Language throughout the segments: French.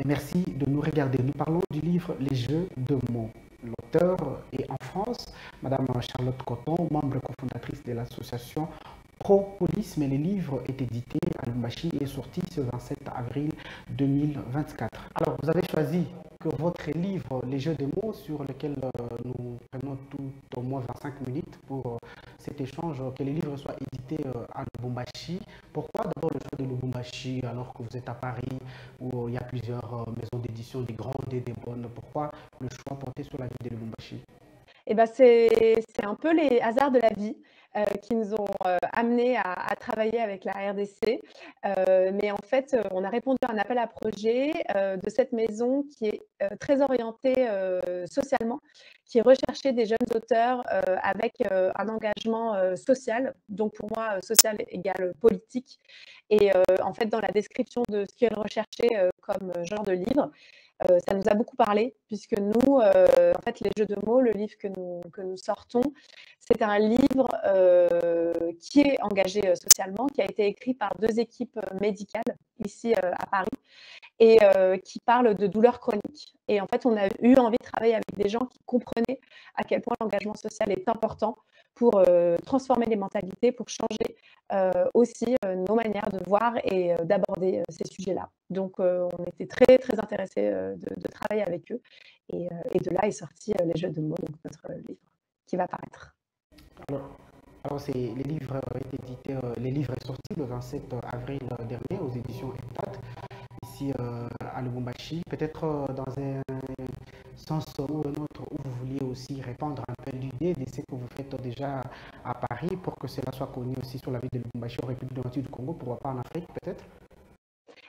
Merci de nous regarder. Nous parlons du livre Les Jeux de mots. L'auteur est en France, Madame Charlotte Coton, membre cofondatrice de l'association Propolis, mais le livre est édité à Lubumbashi et est sorti ce 27 avril 2024. Alors, vous avez choisi que votre livre, Les Jeux de mots, sur lequel nous prenons tout au moins 25 minutes pour cet échange, que le livre soit édité à Lubumbashi. Pourquoi d'abord le choix de Lubumbashi alors que vous êtes à Paris où il y a plusieurs maisons d'édition, des grandes et des bonnes? Pourquoi le choix porté sur la ville de Lubumbashi? Eh ben, c'est un peu les hasards de la vie qui nous ont amenés à travailler avec la RDC. Mais en fait, on a répondu à un appel à projet de cette maison qui est très orientée socialement, qui recherchait des jeunes auteurs avec un engagement social. Donc pour moi, social égale politique. Et en fait, dans la description de ce qu'elle recherchait comme genre de livre, ça nous a beaucoup parlé, puisque nous, en fait, les jeux de mots, le livre que nous sortons, c'est un livre qui est engagé socialement, qui a été écrit par 2 équipes médicales ici à Paris et qui parle de douleurs chroniques. Et en fait, on a eu envie de travailler avec des gens qui comprenaient à quel point l'engagement social est important pour transformer les mentalités, pour changer aussi nos manières de voir et d'aborder ces sujets-là. Donc, on était très, très intéressés de travailler avec eux. Et de là est sorti Les Jeux de mots, donc notre livre qui va paraître. Alors, les livres est édité, les livres est sorti le 27 avril dernier aux éditions EPTAD, ici à Lubumbashi. Peut-être dans un sens ou un autre où vous vouliez aussi répandre un peu l'idée de ce que vous faites déjà à Paris pour que cela soit connu aussi sur la ville de Lubumbashi en République démocratique du Congo, pourquoi pas en Afrique peut-être?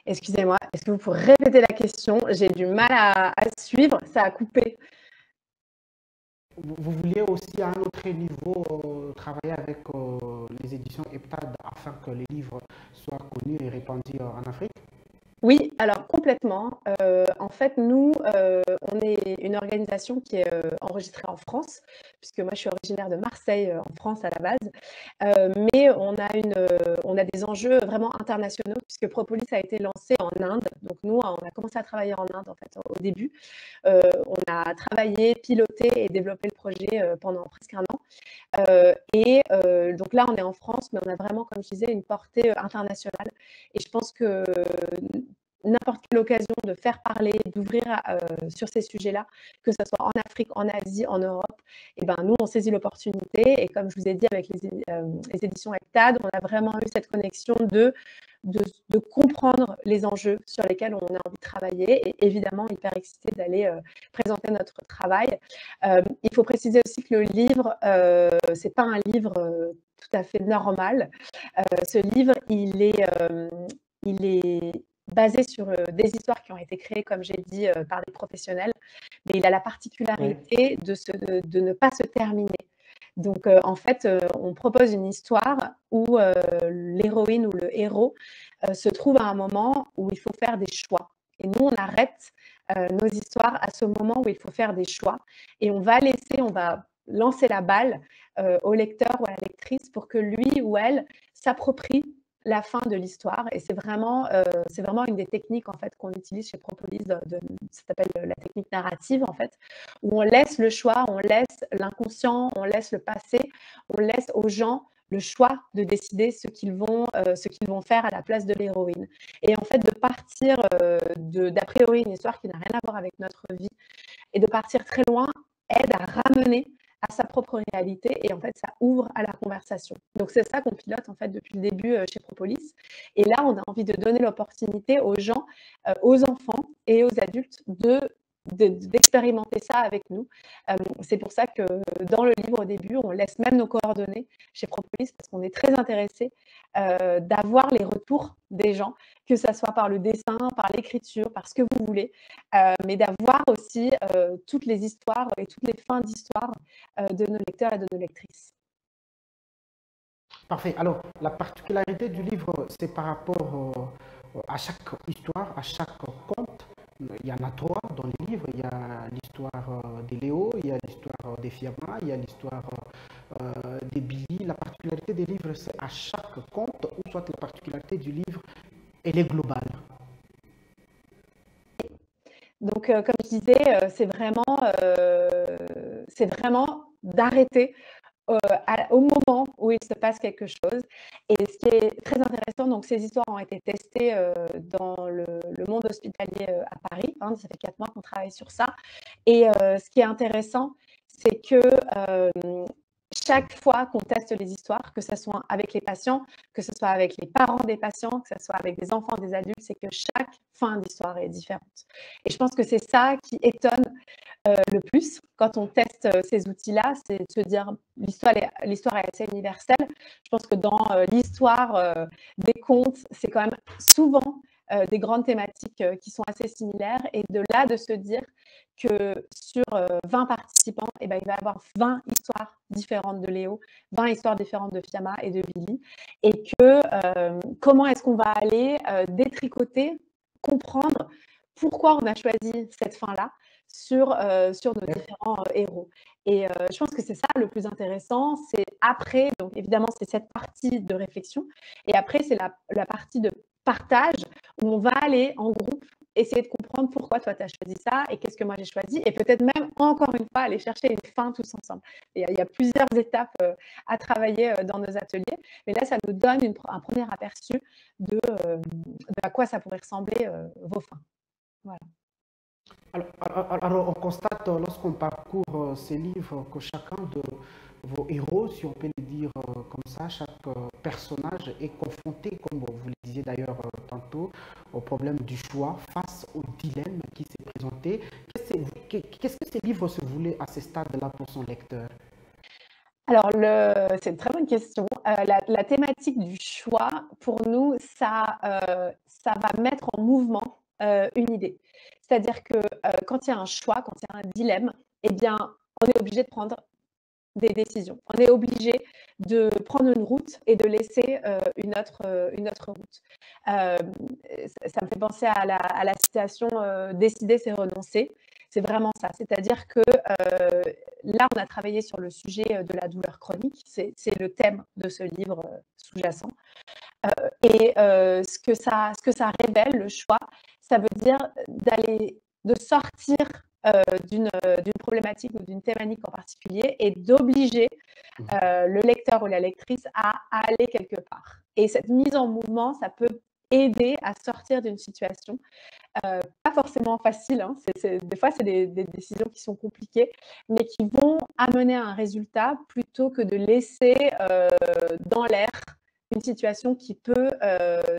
Excusez-moi, est-ce que vous pourrez répéter la question? J'ai du mal à suivre, ça a coupé. Vous vouliez aussi à un autre niveau travailler avec les éditions EPTAD afin que les livres soient connus et répandus en Afrique? Oui, alors complètement. En fait, nous, on est une organisation qui est enregistrée en France, puisque moi je suis originaire de Marseille, en France à la base. Mais on a des enjeux vraiment internationaux, puisque Propolis a été lancé en Inde. Donc nous, on a commencé à travailler en Inde en fait au début. On a travaillé, piloté et développé le projet pendant presque un an. Donc là, on est en France, mais on a vraiment, comme je disais, une portée internationale. Et je pense que n'importe quelle occasion de faire parler, d'ouvrir sur ces sujets-là, que ce soit en Afrique, en Asie, en Europe, et ben nous, on saisit l'opportunité. Et comme je vous ai dit, avec les éditions ECTAD, on a vraiment eu cette connexion de comprendre les enjeux sur lesquels on a envie de travailler et évidemment hyper excité d'aller présenter notre travail. Il faut préciser aussi que le livre, c'est pas un livre tout à fait normal. Ce livre, il est basé sur des histoires qui ont été créées, comme j'ai dit, par des professionnels, mais il a la Oui. particularité de ne pas se terminer. Donc, en fait, on propose une histoire où l'héroïne ou le héros se trouve à un moment où il faut faire des choix. Et nous, on arrête nos histoires à ce moment où il faut faire des choix. Et on va lancer la balle au lecteur ou à la lectrice pour que lui ou elle s'approprie la fin de l'histoire. Et c'est vraiment une des techniques en fait qu'on utilise chez Propolis. Ça s'appelle la technique narrative en fait, où on laisse le choix, on laisse l'inconscient, on laisse le passé, on laisse aux gens le choix de décider ce qu'ils vont faire à la place de l'héroïne. Et en fait, de partir d'a priori une histoire qui n'a rien à voir avec notre vie et de partir très loin aide à ramener à sa propre réalité et en fait ça ouvre à la conversation. Donc c'est ça qu'on pilote en fait depuis le début chez Propolis. Et là on a envie de donner l'opportunité aux gens, aux enfants et aux adultes d'expérimenter ça avec nous. C'est pour ça que dans le livre au début, on laisse même nos coordonnées chez Propolis parce qu'on est très intéressé d'avoir les retours des gens, que ça soit par le dessin, par l'écriture, par ce que vous voulez, mais d'avoir aussi toutes les histoires et toutes les fins d'histoire de nos lecteurs et de nos lectrices. Parfait. Alors, la particularité du livre, c'est par rapport à chaque histoire, à chaque conte. Il y en a trois dans le livre. Il y a l'histoire de Léo, il y a l'histoire des Fiamma, il y a l'histoire des Billy. La particularité des livres, c'est à chaque conte, ou soit la particularité du livre, elle est globale. donc, comme je disais, c'est vraiment d'arrêter au moment où il se passe quelque chose. Et ce qui est très intéressant, donc ces histoires ont été testées dans le monde hospitalier à Paris. Hein, ça fait 4 mois qu'on travaille sur ça. Et ce qui est intéressant, c'est que chaque fois qu'on teste les histoires, que ce soit avec les patients, que ce soit avec les parents des patients, que ce soit avec des enfants, des adultes, c'est que chaque fin d'histoire est différente. Et je pense que c'est ça qui étonne le plus quand on teste ces outils-là, c'est de se dire l'histoire est assez universelle. Je pense que dans l'histoire des contes, c'est quand même souvent des grandes thématiques qui sont assez similaires. Et de là, de se dire que sur 20 participants, eh ben, il va y avoir 20 histoires différentes de Léo, 20 histoires différentes de Fiamma et de Billy. Et que comment est-ce qu'on va aller détricoter, comprendre pourquoi on a choisi cette fin-là sur nos différents héros. Et je pense que c'est ça le plus intéressant. C'est après, donc évidemment, c'est cette partie de réflexion. Et après, c'est la partie de partage où on va aller en groupe essayer de comprendre pourquoi toi tu as choisi ça et qu'est-ce que moi j'ai choisi, et peut-être même encore une fois aller chercher une fin tous ensemble. Il y a plusieurs étapes à travailler dans nos ateliers, mais là ça nous donne un premier aperçu de à quoi ça pourrait ressembler vos fins. Voilà. Alors, on constate lorsqu'on parcourt ces livres que chacun de vos héros, si on peut le dire comme ça, chaque personnage est confronté, comme vous le disiez d'ailleurs tantôt, au problème du choix face au dilemme qui s'est présenté. Qu'est-ce que ces livres se voulaient à ce stade-là pour son lecteur? Alors, c'est une très bonne question. La thématique du choix, pour nous, ça va mettre en mouvement une idée. C'est-à-dire que quand il y a un choix, quand il y a un dilemme, eh bien, on est obligé de prendre des décisions. On est obligé de prendre une route et de laisser une autre route. Ça me fait penser à la citation décider, c'est renoncer. C'est vraiment ça. C'est-à-dire que là, on a travaillé sur le sujet de la douleur chronique. C'est le thème de ce livre sous-jacent. Et ce que ça révèle, le choix, ça veut dire de sortir d'une problématique ou d'une thématique en particulier et d'obliger le lecteur ou la lectrice à aller quelque part. Et cette mise en mouvement, ça peut aider à sortir d'une situation pas forcément facile, hein. Des fois, c'est des décisions qui sont compliquées, mais qui vont amener à un résultat plutôt que de laisser dans l'air une situation qui peut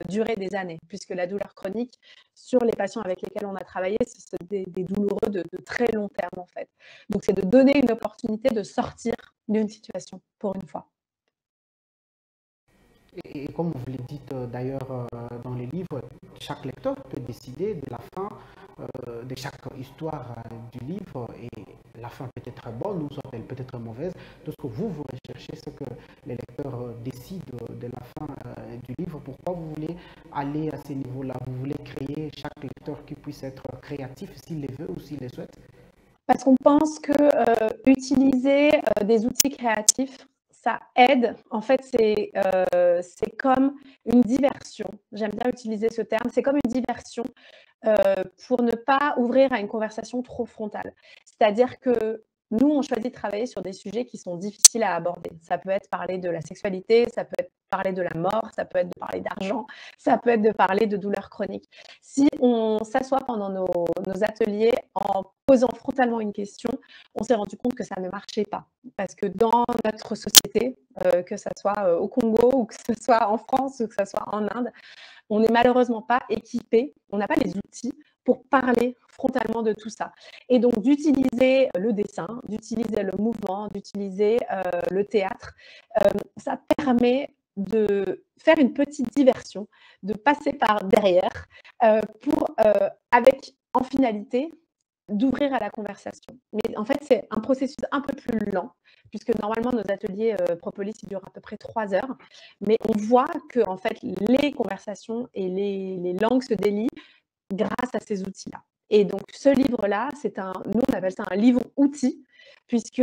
durer des années, puisque la douleur chronique, sur les patients avec lesquels on a travaillé, c'est des douloureux de très long terme, en fait. Donc, c'est de donner une opportunité de sortir d'une situation, pour une fois. Et comme vous le dites d'ailleurs dans les livres, chaque lecteur peut décider de la fin de chaque histoire du livre, et la fin peut être bonne ou soit elle peut être mauvaise. Tout ce que vous recherchez, c'est que les lecteurs décident de la fin du livre. Pourquoi vous voulez aller à ce niveau-là? Vous voulez créer chaque lecteur qui puisse être créatif s'il le veut ou s'il le souhaite? Parce qu'on pense que utiliser des outils créatifs, ça aide. En fait, c'est comme une diversion. J'aime bien utiliser ce terme. C'est comme une diversion pour ne pas ouvrir à une conversation trop frontale. C'est-à-dire que nous, on choisit de travailler sur des sujets qui sont difficiles à aborder. Ça peut être parler de la sexualité, ça peut être parler de la mort, ça peut être de parler d'argent, ça peut être de parler de douleurs chroniques. Si on s'assoit pendant nos ateliers en posant frontalement une question, on s'est rendu compte que ça ne marchait pas. Parce que dans notre société, que ce soit au Congo ou que ce soit en France ou que ce soit en Inde, on n'est malheureusement pas équipé, on n'a pas les outils pour parler frontalement de tout ça. Et donc d'utiliser le dessin, d'utiliser le mouvement, d'utiliser le théâtre, ça permet de faire une petite diversion, de passer par derrière pour, avec en finalité, d'ouvrir à la conversation. Mais en fait, c'est un processus un peu plus lent, puisque normalement, nos ateliers Propolis, ils durent à peu près 3 heures. Mais on voit que en fait, les conversations et les langues se délient grâce à ces outils-là. Et donc, ce livre-là, nous, on appelle ça un livre-outil, puisque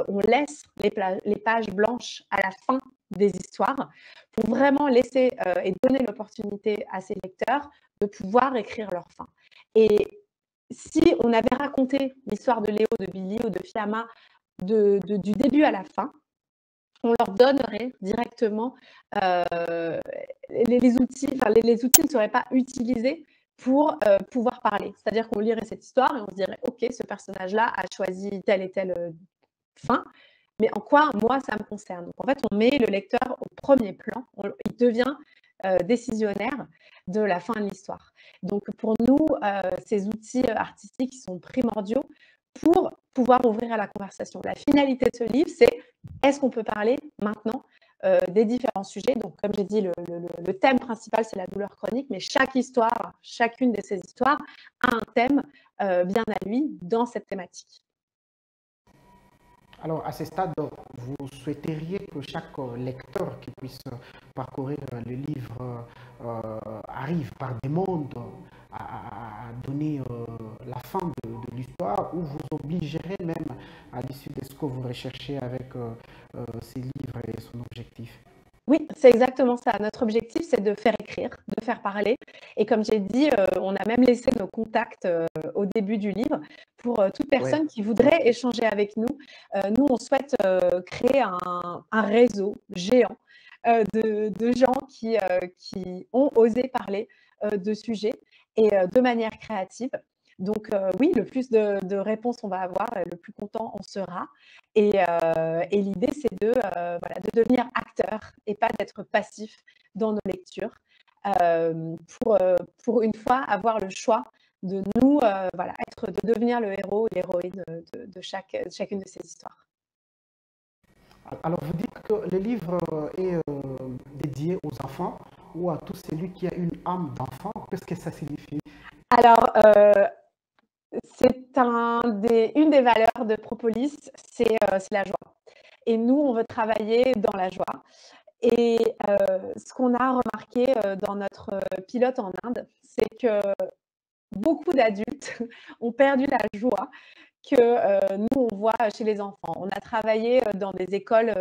on laisse les pages blanches à la fin des histoires pour vraiment laisser et donner l'opportunité à ces lecteurs de pouvoir écrire leur fin. Et si on avait raconté l'histoire de Léo, de Billy ou de Fiamma du début à la fin, on leur donnerait directement les outils, enfin les outils ne seraient pas utilisés pour pouvoir parler. C'est-à-dire qu'on lirait cette histoire et on se dirait, OK, ce personnage-là a choisi telle et telle fin, mais en quoi, moi, ça me concerne. Donc, en fait, on met le lecteur au premier plan, il devient décisionnaire de la fin de l'histoire. Donc, pour nous, ces outils artistiques sont primordiaux pour pouvoir ouvrir à la conversation. La finalité de ce livre, c'est est-ce qu'on peut parler maintenant des différents sujets. Donc, comme j'ai dit, le thème principal, c'est la douleur chronique, mais chaque histoire, chacune de ces histoires a un thème bien à lui dans cette thématique. Alors, à ce stade, vous souhaiteriez que chaque lecteur qui puisse parcourir le livre arrive par des mondes à donner la fin de l'histoire, ou vous obligerez même à l'issue de ce que vous recherchez avec ces livres et son objectif? Oui, c'est exactement ça. Notre objectif, c'est de faire écrire, de faire parler. Et comme j'ai dit, on a même laissé nos contacts au début du livre pour toute Ouais. personne qui voudrait échanger avec nous. Nous, on souhaite créer un réseau géant de gens qui ont osé parler de sujets et de manière créative. Donc oui, le plus de réponses on va avoir, le plus content on sera. Et l'idée, c'est voilà, de devenir acteur et pas d'être passif dans nos lectures, pour une fois avoir le choix de nous, voilà, de devenir le héros ou l'héroïne de chacune de ces histoires. Alors, vous dites que le livre est dédié aux enfants ou à tout celui qui a une âme d'enfant. Qu'est-ce que ça signifie? Alors, c'est une des valeurs de Propolis, c'est la joie. Et nous, on veut travailler dans la joie. Et ce qu'on a remarqué dans notre pilote en Inde, c'est que beaucoup d'adultes ont perdu la joie que nous, on voit chez les enfants. On a travaillé dans des écoles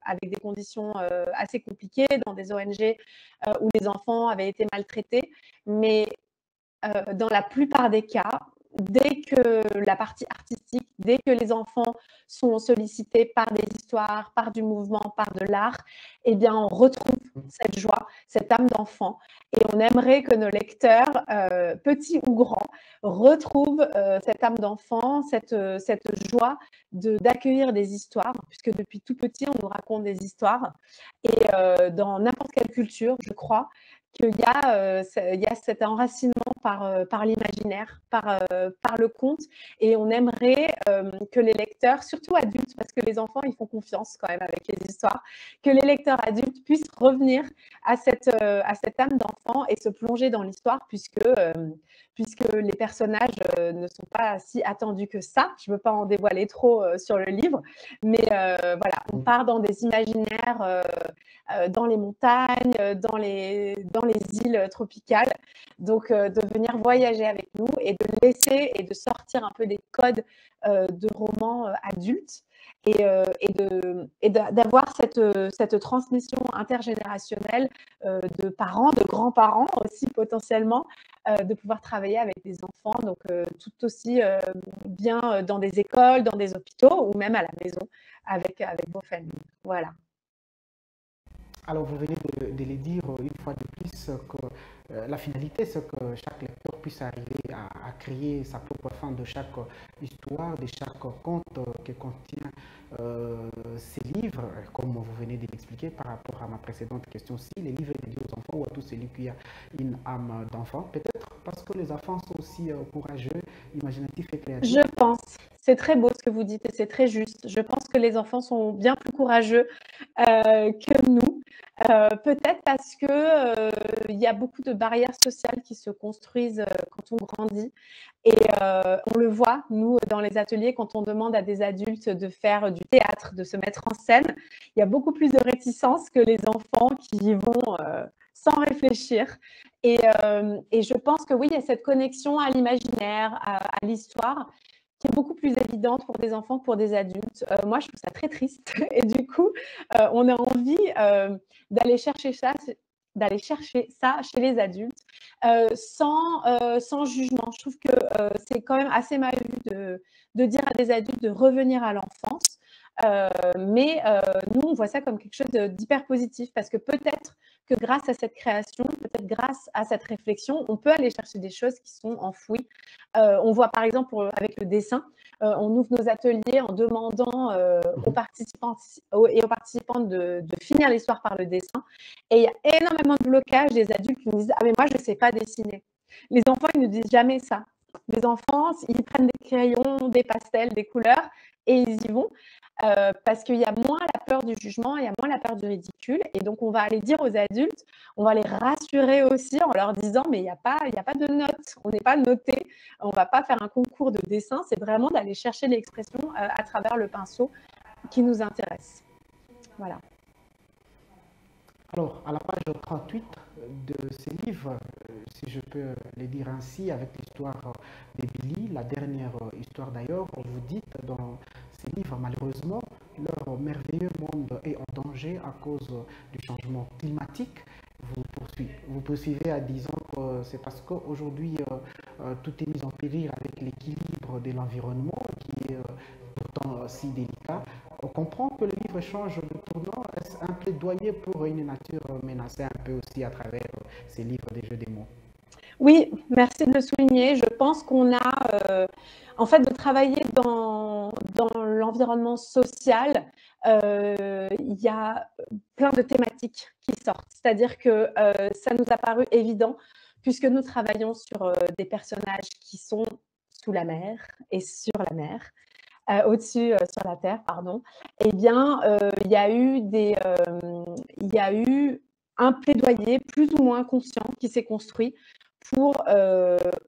avec des conditions assez compliquées, dans des ONG où les enfants avaient été maltraités, mais dans la plupart des cas, dès que la partie artistique, dès que les enfants sont sollicités par des histoires, par du mouvement, par de l'art, eh bien, on retrouve cette joie, cette âme d'enfant. Et on aimerait que nos lecteurs, petits ou grands, retrouvent cette âme d'enfant, cette joie d'accueillir des histoires, puisque depuis tout petit, on nous raconte des histoires. Et dans n'importe quelle culture, je crois, qu'il y a cet enracinement par l'imaginaire, par le conte. Et on aimerait que les lecteurs, surtout adultes, parce que les enfants, ils font confiance quand même avec les histoires, que les lecteurs adultes puissent revenir à cette âme d'enfant et se plonger dans l'histoire, puisque les personnages ne sont pas si attendus que ça. Je ne veux pas en dévoiler trop sur le livre, mais voilà, on part dans des imaginaires dans les montagnes, dans les îles tropicales. Donc, de venir voyager avec nous et de laisser et de sortir un peu des codes de romans adultes et d'avoir cette transmission intergénérationnelle de parents, de grands-parents aussi potentiellement, de pouvoir travailler avec des enfants, donc tout aussi bien dans des écoles, dans des hôpitaux ou même à la maison avec vos familles. Voilà. Alors, vous venez de le dire une fois de plus que la finalité, c'est que chaque lecteur puisse arriver à créer sa propre fin de chaque histoire, de chaque conte que contient ces livres. Comme vous venez de l'expliquer par rapport à ma précédente question, si les livres dédiés aux enfants ou à tout celui qui a une âme d'enfant, peut-être parce que les enfants sont aussi courageux, imaginatifs et créatifs. Je pense. C'est très beau ce que vous dites et c'est très juste. Je pense que les enfants sont bien plus courageux que nous. Peut-être parce que il y a beaucoup de barrières sociales qui se construisent quand on grandit. Et on le voit, nous, dans les ateliers, quand on demande à des adultes de faire du théâtre, de se mettre en scène, il y a beaucoup plus de réticence que les enfants qui y vont sans réfléchir. Et je pense que oui, il y a cette connexion à l'imaginaire, à l'histoire, qui est beaucoup plus évidente pour des enfants que pour des adultes. Moi, je trouve ça très triste. Et du coup, on a envie d'aller chercher ça d'aller chercher ça chez les adultes sans jugement. Je trouve que c'est quand même assez mal vu de dire à des adultes de revenir à l'enfance. Mais nous, on voit ça comme quelque chose d'hyper positif parce que peut-être que grâce à cette création, peut-être grâce à cette réflexion, on peut aller chercher des choses qui sont enfouies. On voit par exemple avec le dessin, on ouvre nos ateliers en demandant aux participants de finir l'histoire par le dessin. Et il y a énormément de blocages des adultes qui nous disent « Ah mais moi, je ne sais pas dessiner ». Les enfants, ils ne nous disent jamais ça. Les enfants, ils prennent des crayons, des pastels, des couleurs et ils y vont. Parce qu'il y a moins la peur du jugement, il y a moins la peur du ridicule. Et donc, on va aller dire aux adultes, on va les rassurer aussi en leur disant, mais il n'y a pas de notes, on n'est pas noté, on ne va pas faire un concours de dessin, c'est vraiment d'aller chercher l'expression à travers le pinceau qui nous intéresse. Voilà. Alors, à la page 38 de ces livres, si je peux les dire ainsi, avec l'histoire de Billy, la dernière histoire d'ailleurs, vous dites dans ces livres, malheureusement, leur merveilleux monde est en danger à cause du changement climatique. Vous poursuivez en disant que c'est parce qu'aujourd'hui, tout est mis en péril avec l'équilibre de l'environnement qui est pourtant si délicat. On comprend que le livre change de tournant. Est-ce un plaidoyer pour une nature menacée un peu aussi à travers ces livres des jeux des mots? Oui, merci de le souligner. Je pense qu'on a, en fait, de travailler dans l'environnement social, il y a plein de thématiques qui sortent. C'est-à-dire que ça nous a paru évident, puisque nous travaillons sur des personnages qui sont sous la mer et sur la mer. Au-dessus, sur la terre, pardon, eh bien, il y a eu un plaidoyer plus ou moins conscient qui s'est construit pour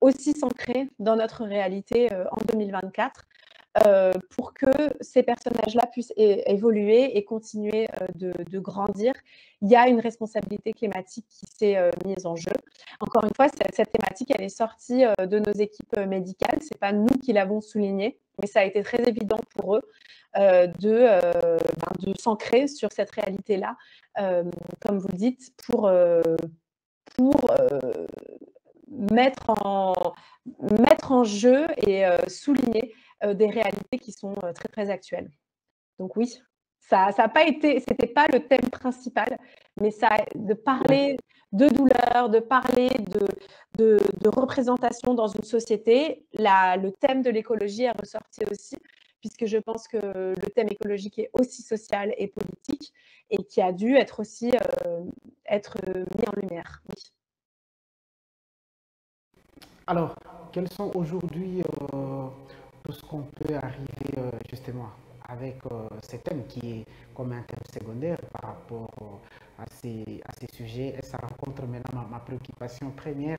aussi s'ancrer dans notre réalité en 2024, pour que ces personnages-là puissent évoluer et continuer de grandir. Il y a une responsabilité climatique qui s'est mise en jeu. Encore une fois, cette thématique, elle est sortie de nos équipes médicales. Ce n'est pas nous qui l'avons souligné, mais ça a été très évident pour eux de s'ancrer sur cette réalité-là, comme vous le dites, pour mettre en jeu et souligner des réalités qui sont très, très actuelles. Donc oui, ça n'a pas été, c'était pas le thème principal, mais de parler de douleur, de parler de représentation dans une société. Le thème de l'écologie est ressorti aussi, puisque je pense que le thème écologique est aussi social et politique et qui a dû être aussi être mis en lumière. Oui. Alors, quels sont aujourd'hui tout ce qu'on peut arriver justement avec ce thème qui est comme un thème secondaire par rapport à ces sujets? Et ça rencontre maintenant ma préoccupation première,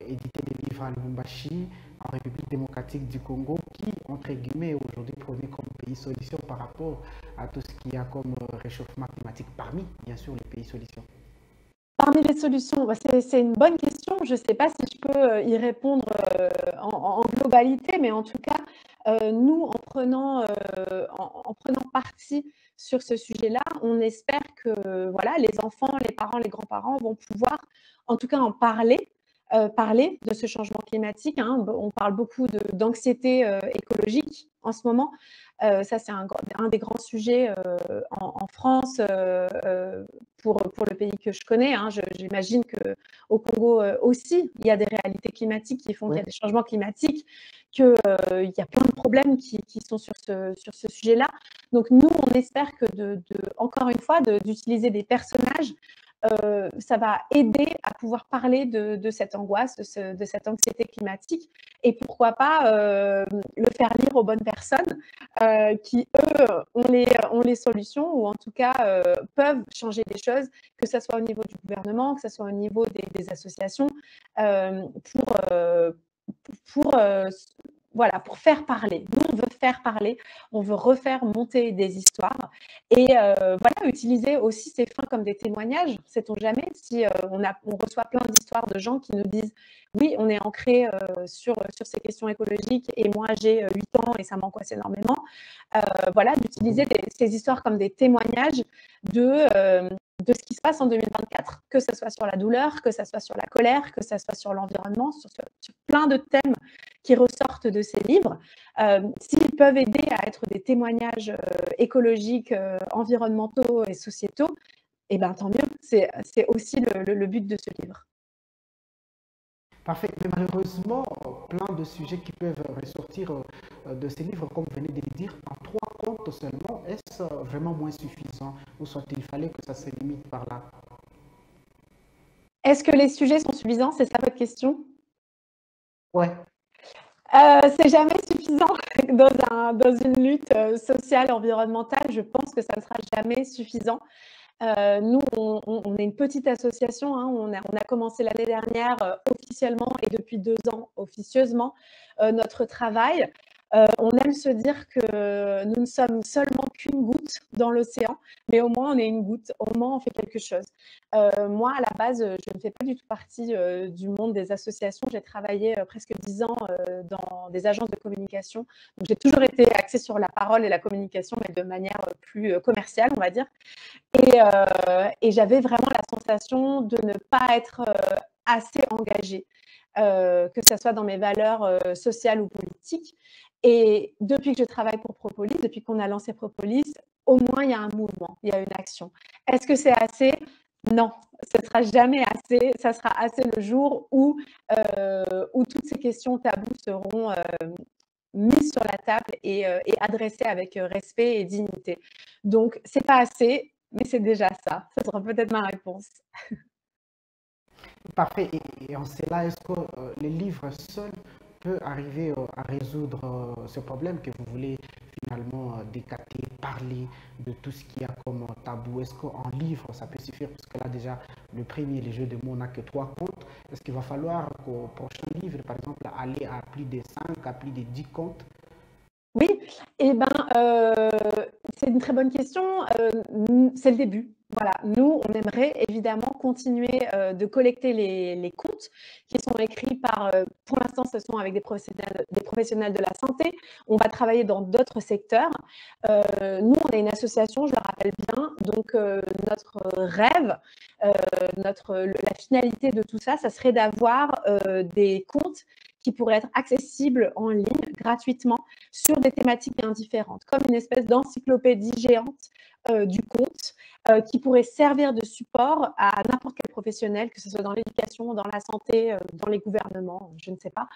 éditer des livres à Lubumbashi, en République démocratique du Congo, qui, entre guillemets, aujourd'hui provient comme pays solution par rapport à tout ce qu'il y a comme réchauffement climatique parmi, bien sûr, les pays solutions. Parmi les solutions, c'est une bonne question. Je ne sais pas si je peux y répondre en globalité, mais en tout cas, nous, en prenant parti sur ce sujet-là, on espère que voilà, les enfants, les parents, les grands-parents vont pouvoir, en tout cas, en parler, parler de ce changement climatique. Hein. On parle beaucoup d'anxiété écologique en ce moment. Ça, c'est un des grands sujets en France pour le pays que je connais. Hein. J'imagine qu'au Congo aussi, il y a des réalités climatiques qui font qu'il y a des changements climatiques, qu'il y a plein de problèmes qui sont sur ce sujet-là. Donc, nous, on espère que, encore une fois, d'utiliser des personnages, ça va aider à pouvoir parler de cette angoisse, de cette anxiété climatique et pourquoi pas le faire lire aux bonnes personnes qui, eux, ont les solutions ou en tout cas peuvent changer des choses, que ce soit au niveau du gouvernement, que ce soit au niveau des associations, voilà, pour faire parler. Nous, on veut faire parler, on veut refaire monter des histoires et voilà, utiliser aussi ces fins comme des témoignages. Sait-on jamais si on reçoit plein d'histoires de gens qui nous disent « Oui, on est ancré sur ces questions écologiques et moi, j'ai 8 ans et ça m'angoisse énormément. » Voilà, d'utiliser ces histoires comme des témoignages de de ce qui se passe en 2024, que ce soit sur la douleur, que ce soit sur la colère, que ce soit sur l'environnement, sur plein de thèmes qui ressortent de ces livres. S'ils peuvent aider à être des témoignages écologiques, environnementaux et sociétaux, eh ben, tant mieux. C'est aussi le but de ce livre. Parfait, mais malheureusement, plein de sujets qui peuvent ressortir de ces livres, comme vous venez de le dire, en 3 contes seulement, est-ce vraiment moins suffisant ou soit-il fallait que ça se limite par là? Est-ce que les sujets sont suffisants? C'est ça votre question? Ouais. C'est jamais suffisant dans une lutte sociale, environnementale. Je pense que ça ne sera jamais suffisant. Nous, on est une petite association, hein, on a commencé l'année dernière officiellement et depuis 2 ans officieusement notre travail. On aime se dire que nous ne sommes seulement qu'une goutte dans l'océan, mais au moins on est une goutte, au moins on fait quelque chose. Moi, à la base, je ne fais pas du tout partie du monde des associations. J'ai travaillé presque 10 ans dans des agences de communication. Donc, j'ai toujours été axée sur la parole et la communication, mais de manière plus commerciale, on va dire. Et j'avais vraiment la sensation de ne pas être assez engagée, que ce soit dans mes valeurs sociales ou politiques. Et depuis que je travaille pour Propolis, depuis qu'on a lancé Propolis, au moins il y a un mouvement, il y a une action. Est-ce que c'est assez? Non, ce ne sera jamais assez. Ça sera assez le jour où toutes ces questions taboues seront mises sur la table et adressées avec respect et dignité. Donc, ce n'est pas assez, mais c'est déjà ça. Ça sera peut-être ma réponse. Parfait. Et en cela, est-ce que les livres seuls peuvent arriver à résoudre ce problème que vous voulez finalement décater, parler de tout ce qu'il y a comme tabou? Est-ce qu'en livre, ça peut suffire? Parce que là, déjà, le premier, les jeux de mots, n'a que 3 contes. Est-ce qu'il va falloir qu'au prochain livre, par exemple, aller à plus de 5, à plus de 10 contes? Oui, eh ben, c'est une très bonne question. C'est le début. Voilà, nous, on aimerait évidemment continuer de collecter les contes qui sont écrits par, pour l'instant, ce sont avec des professionnels de la santé. On va travailler dans d'autres secteurs. Nous, on est une association, je le rappelle bien, donc notre rêve, la finalité de tout ça, ça serait d'avoir des contes qui pourraient être accessibles en ligne gratuitement sur des thématiques bien différentes, comme une espèce d'encyclopédie géante du conte qui pourrait servir de support à n'importe quel professionnel, que ce soit dans l'éducation, dans la santé, dans les gouvernements, je ne sais pas.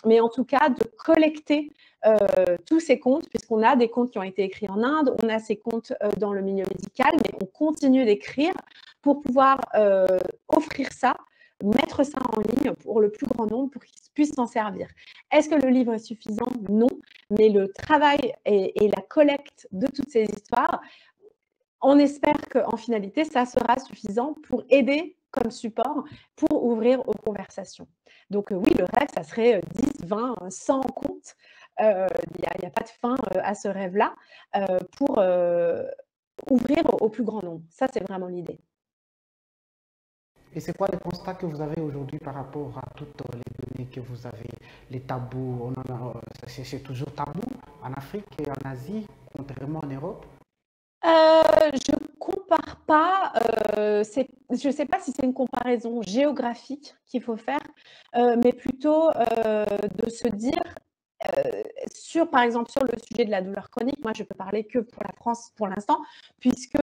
Mais en tout cas, de collecter tous ces contes, puisqu'on a des contes qui ont été écrits en Inde, on a ces contes dans le milieu médical, mais on continue d'écrire pour pouvoir offrir ça, mettre ça en ligne pour le plus grand nombre, pour qu'ils puissent s'en servir. Est-ce que le livre est suffisant? Non, mais le travail et la collecte de toutes ces histoires, on espère qu'en finalité, ça sera suffisant pour aider comme support pour ouvrir aux conversations. Donc oui, le rêve, ça serait 10, 20, 100 contes. Il n'y a pas de fin à ce rêve-là pour ouvrir au plus grand nombre. Ça, c'est vraiment l'idée. Et c'est quoi le constat que vous avez aujourd'hui par rapport à toutes les données que vous avez? Les tabous, c'est toujours tabou en Afrique et en Asie, contrairement en Europe? Je ne compare pas, je ne sais pas si c'est une comparaison géographique qu'il faut faire, mais plutôt de se dire, par exemple, sur le sujet de la douleur chronique, moi je peux parler que pour la France pour l'instant, puisque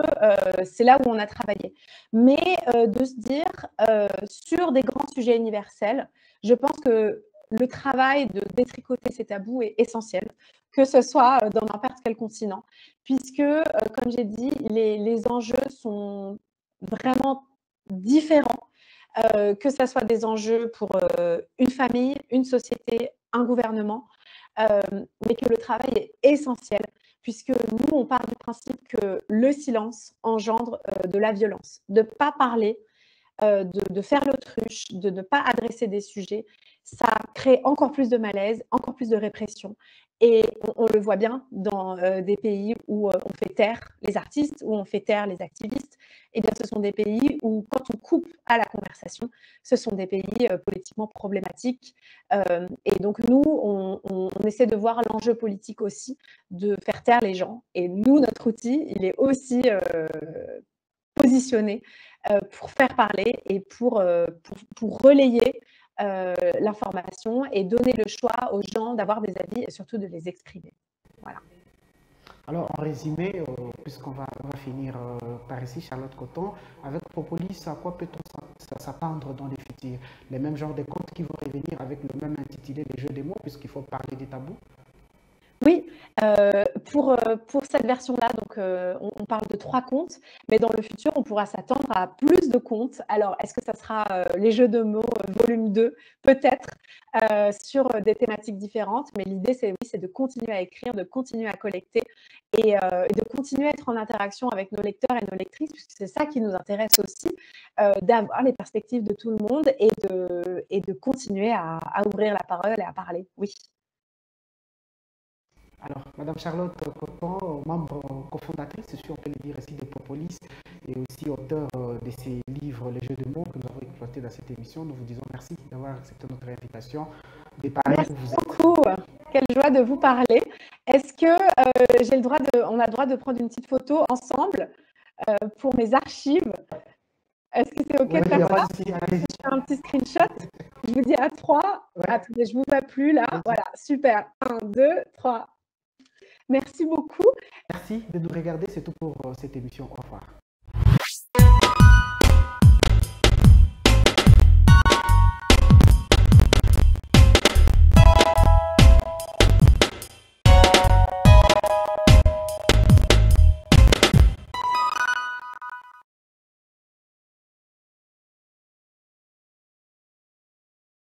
c'est là où on a travaillé. Mais de se dire, sur des grands sujets universels, je pense que le travail de détricoter ces tabous est essentiel, que ce soit dans n'importe quel continent, puisque, comme j'ai dit, les enjeux sont vraiment différents, que ce soit des enjeux pour une famille, une société, un gouvernement, mais que le travail est essentiel, puisque nous, on part du principe que le silence engendre de la violence. De ne pas parler, de faire l'autruche, de ne pas adresser des sujets, ça crée encore plus de malaise, encore plus de répression. Et on le voit bien dans des pays où on fait taire les artistes, où on fait taire les activistes. Eh bien, ce sont des pays où, quand on coupe à la conversation, ce sont des pays politiquement problématiques. Et donc, nous, on essaie de voir l'enjeu politique aussi, de faire taire les gens. Et nous, notre outil, il est aussi positif positionner pour faire parler et pour relayer l'information et donner le choix aux gens d'avoir des avis et surtout de les exprimer. Voilà. Alors, en résumé, puisqu'on va finir par ici, Charlotte Coton, avec Propolis, à quoi peut-on s'attendre dans les futurs? Les mêmes genres de contes qui vont revenir avec le même intitulé, les jeux des mots, puisqu'il faut parler des tabous? Oui, pour cette version-là, donc on parle de 3 contes, mais dans le futur, on pourra s'attendre à plus de contes. Alors, est-ce que ça sera les jeux de mots volume 2? Peut-être, sur des thématiques différentes, mais l'idée, c'est oui, c'est de continuer à écrire, de continuer à collecter et de continuer à être en interaction avec nos lecteurs et nos lectrices, puisque c'est ça qui nous intéresse aussi, d'avoir les perspectives de tout le monde et de continuer à ouvrir la parole et à parler. Oui. Alors, Madame Charlotte Coton, membre cofondatrice, si on peut le dire ici, de Propolis, et aussi auteur de ces livres, Les jeux de mots, que nous avons exploités dans cette émission, nous vous disons merci d'avoir accepté notre invitation. Merci beaucoup. Quelle joie de vous parler. Est-ce que on a le droit de prendre une petite photo ensemble pour mes archives? Est-ce que c'est OK de faire ça? Je fais un petit screenshot. Je vous dis à 3. Ouais. Attendez, je ne vous vois plus là. Voilà, super. 1, 2, 3. Merci beaucoup. Merci de nous regarder. C'est tout pour cette émission. Au revoir.